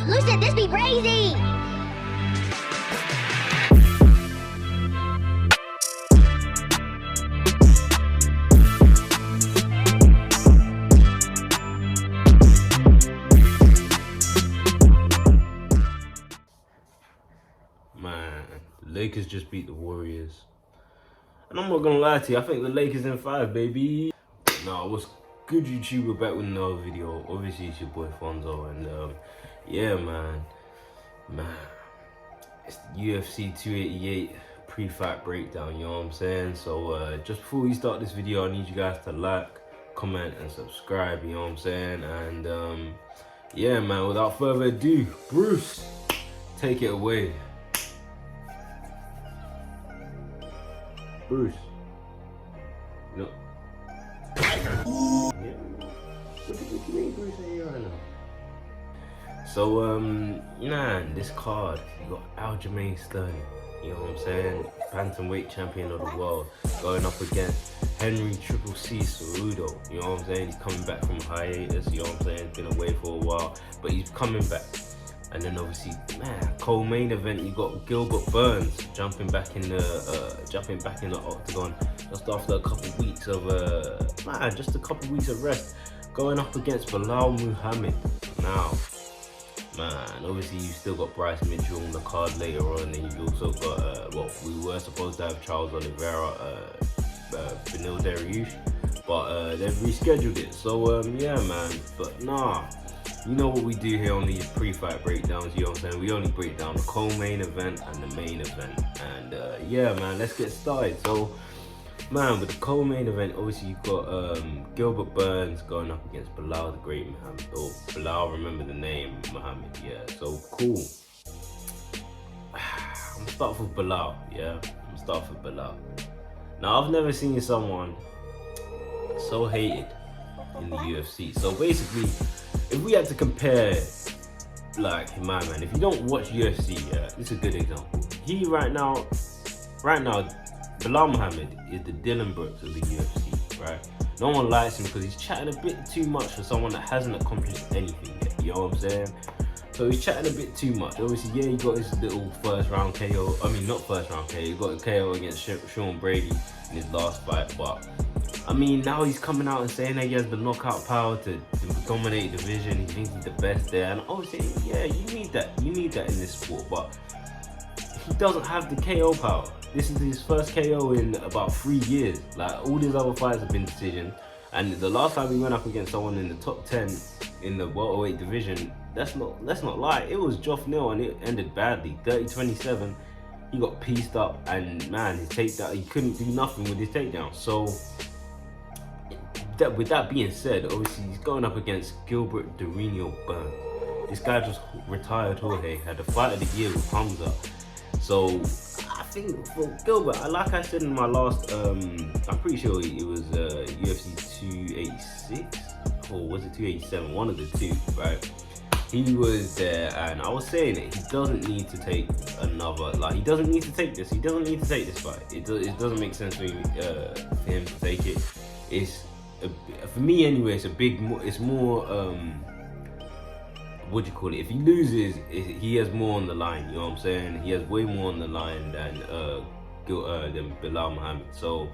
Listen, this be crazy. Man, the Lakers just beat the Warriors. And I'm not gonna lie to you, I think the Lakers in 5, baby. Nah, what's good, YouTube? We're back with another video. Obviously, it's your boy Funzo, and yeah, man, it's the UFC 288 pre-fight breakdown. You know what I'm saying? So just before we start this video, I need you guys to like, comment, and subscribe. You know what I'm saying? And yeah, man. Without further ado, Bruce, take it away. Bruce. No. Yeah. What do you mean Bruce ain't here right now? So, man, this card, you got Aljamain Sterling, you know what I'm saying? Bantamweight champion of the world, going up against Henry Triple C Cejudo, you know what I'm saying? He's coming back from hiatus, you know what I'm saying? He's been away for a while, but he's coming back. And then obviously, man, co-main event, you got Gilbert Burns jumping back in the octagon just after a couple weeks of rest, going up against Belal Muhammad. Now, man, obviously you still got Bryce Mitchell on the card later on, and you've also got we were supposed to have Charles Oliveira, Beneil Dariush, but they've rescheduled it. So yeah, man, but nah. You know what we do here on these pre-fight breakdowns, you know what I'm saying? We only break down the co-main event and the main event. And yeah, man, let's get started. So, man, with the co-main event, obviously you've got Gilbert Burns going up against Belal the Great Muhammad. Oh, Belal, remember the name, Muhammad, yeah. So, cool. I'm gonna start with Belal, yeah? I'm gonna start with Belal. Now, I've never seen someone so hated in the UFC. So basically, if we had to compare, like, my man, if you don't watch UFC, yeah, this is a good example. He right now, Belal Muhammad is the Dylan Brooks of the UFC, right? No one likes him because he's chatting a bit too much for someone that hasn't accomplished anything yet, you know what I'm saying? So he's chatting a bit too much. Obviously, yeah, he got his little first round KO, I mean, not first round KO, he got a KO against Sean Brady in his last fight, but I mean, now he's coming out and saying that he has the knockout power to dominate the division. He thinks he's the best there, and obviously, yeah, you need that in this sport. But he doesn't have the KO power. This is his first KO in about 3 years. Like, all his other fights have been decision, and the last time he went up against someone in the top 10 in the welterweight division, let's not lie, it was Geoff Neal, and it ended badly, 30-27. He got pieced up, and man, his takedown, he couldn't do nothing with his takedown. So, with that being said, obviously he's going up against Gilbert Durinho Burns. This guy just retired Jorge, had the fight of the year with Funzo. So I think for Gilbert, like I said in my last, I'm pretty sure it was UFC 286 or was it 287? One of the two, right? He was there, and I was saying it. He doesn't need to take another. Like, he doesn't need to take this. He doesn't need to take this fight. It doesn't make sense for him to take it. For me anyway, it's more what do you call it, if he loses, he has more on the line, you know what I'm saying? He has way more on the line than Belal Muhammad. So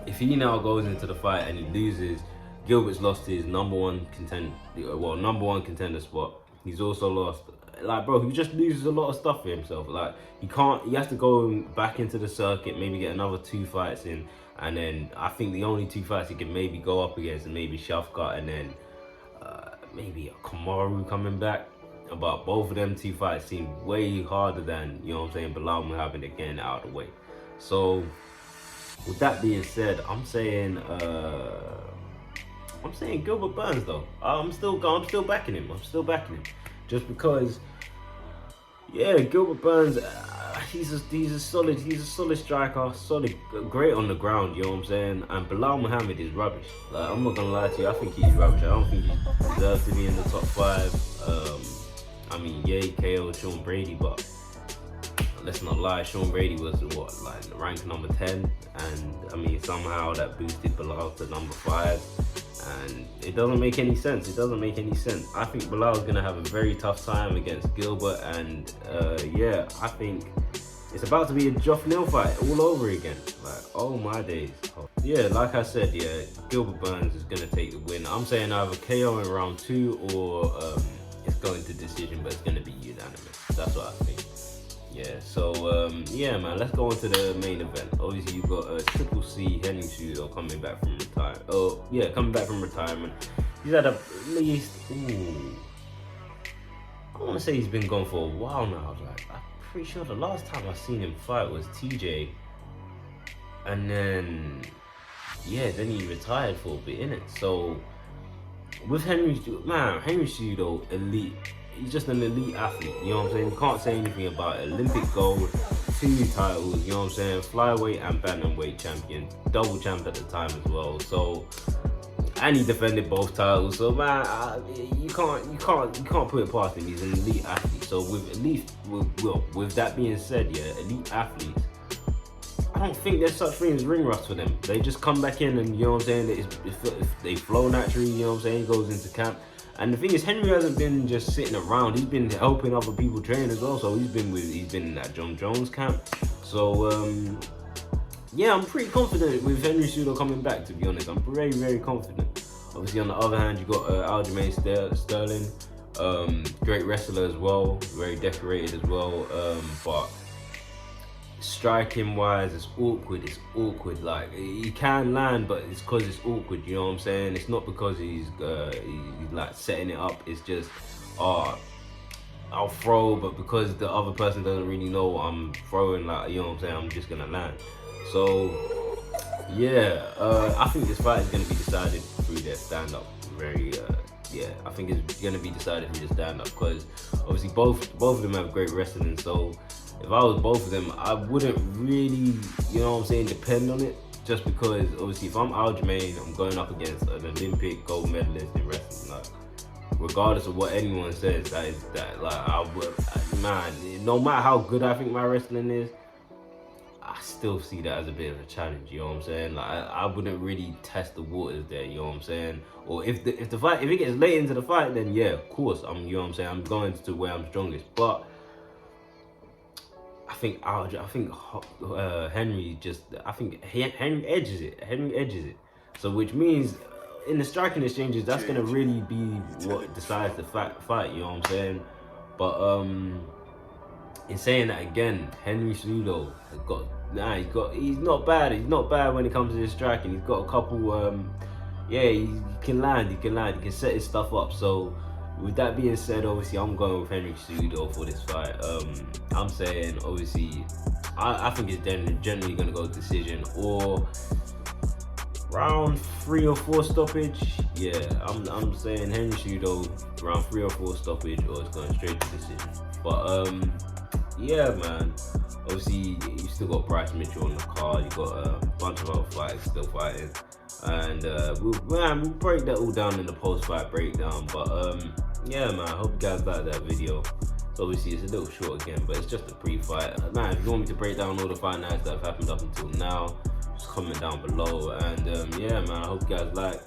if he now goes into the fight and he loses, Gilbert's lost his number one contender spot. He's also lost, like, bro, he just loses a lot of stuff for himself. Like, he has to go back into the circuit, maybe get another 2 fights in. And then I think the only 2 fights he can maybe go up against and maybe Shafkat, and then maybe a Kamaru coming back. But both of them 2 fights seem way harder than, you know what I'm saying, Belal Muhammad getting out of the way. So with that being said, I'm saying Gilbert Burns though. I'm still backing him. Just because, yeah, Gilbert Burns, he's a solid striker, great on the ground, you know what I'm saying? And Belal Muhammad is rubbish. Like, I'm not gonna lie to you, I think he's rubbish. I don't think he deserves to be in the top 5. I mean, yeah, he KO'd Sean Brady, but let's not lie, Sean Brady was rank number 10, and I mean, somehow that boosted Belal to number 5. and it doesn't make any sense. It doesn't make any sense. I think Bilal is gonna have a very tough time against Gilbert, and yeah, I think it's about to be a Joff Nil fight all over again. Like, oh my days. Yeah, like I said, yeah, Gilbert Burns is gonna take the win. I'm saying either KO in round 2 or it's going to decision, but it's gonna be unanimous. That's what I think. Yeah, so yeah, man, let's go on to the main event. Obviously, you've got Triple C Henry Cejudo coming back from retirement. Oh, yeah, coming back from retirement. He's had at least, I want to say he's been gone for a while now. Like, I'm pretty sure the last time I seen him fight was TJ, and then yeah, then he retired for a bit, innit? So with Henry Cejudo, elite. He's just an elite athlete, you know what I'm saying? You can't say anything about it. Olympic gold, 2 titles, you know what I'm saying? Flyweight and bantamweight champion, double champ at the time as well. So, and he defended both titles. So man, you can't put it past him. He's an elite athlete. So with that being said, yeah, elite athletes, I don't think there's such thing as ring rust for them. They just come back in and, you know what I'm saying? If they flow naturally, you know what I'm saying? He goes into camp. And the thing is, Henry hasn't been just sitting around. He's been helping other people train as well. So he's been in that John Jones camp. So yeah, I'm pretty confident with Henry Cejudo coming back. To be honest, I'm very, very confident. Obviously, on the other hand, you got Aljamain Sterling, great wrestler as well, very decorated as well. But striking wise, it's awkward. Like, he can land, but it's because it's awkward, you know what I'm saying? It's not because he's like setting it up. It's just I'll throw, but because the other person doesn't really know I'm throwing, like, you know what I'm saying, I'm just gonna land. So yeah, I think this fight is gonna be decided through their stand-up. Yeah, I think it's gonna be decided through the stand-up, because obviously both of them have great wrestling. So if I was both of them, I wouldn't really, you know what I'm saying, depend on it. Just because, obviously, if I'm Aljamain, I'm going up against an Olympic gold medalist in wrestling. Like, regardless of what anyone says, man, no matter how good I think my wrestling is, I still see that as a bit of a challenge, you know what I'm saying? Like, I wouldn't really test the waters there, you know what I'm saying? Or if it gets late into the fight, then yeah, of course, you know what I'm saying, I'm going to where I'm strongest. But I think Henry edges it. So which means in the striking exchanges, that's gonna really be what decides the fight. You know what I'm saying? But in saying that again, Henry Cejudo he's not bad. He's not bad when it comes to his striking. He's got a couple. Yeah, he can land. He can set his stuff up. So with that being said, obviously I'm going with Henry Cejudo for this fight. I'm saying, obviously, I think it's generally going to go decision or round 3 or 4 stoppage. Yeah, I'm saying Henry Cejudo round 3 or 4 stoppage, or it's going straight to decision. But yeah, man. Obviously, you still got Bryce Mitchell on the card. You got a bunch of other fighters still fighting. And we'll break that all down in the post-fight breakdown. But yeah, man, I hope you guys liked that video. So obviously it's a little short again, but it's just a pre-fight. Man, if you want me to break down all the fight nights that have happened up until now, just comment down below. And yeah, man, I hope you guys like,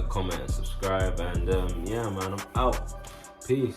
comment and subscribe. And yeah, man, I'm out. Peace.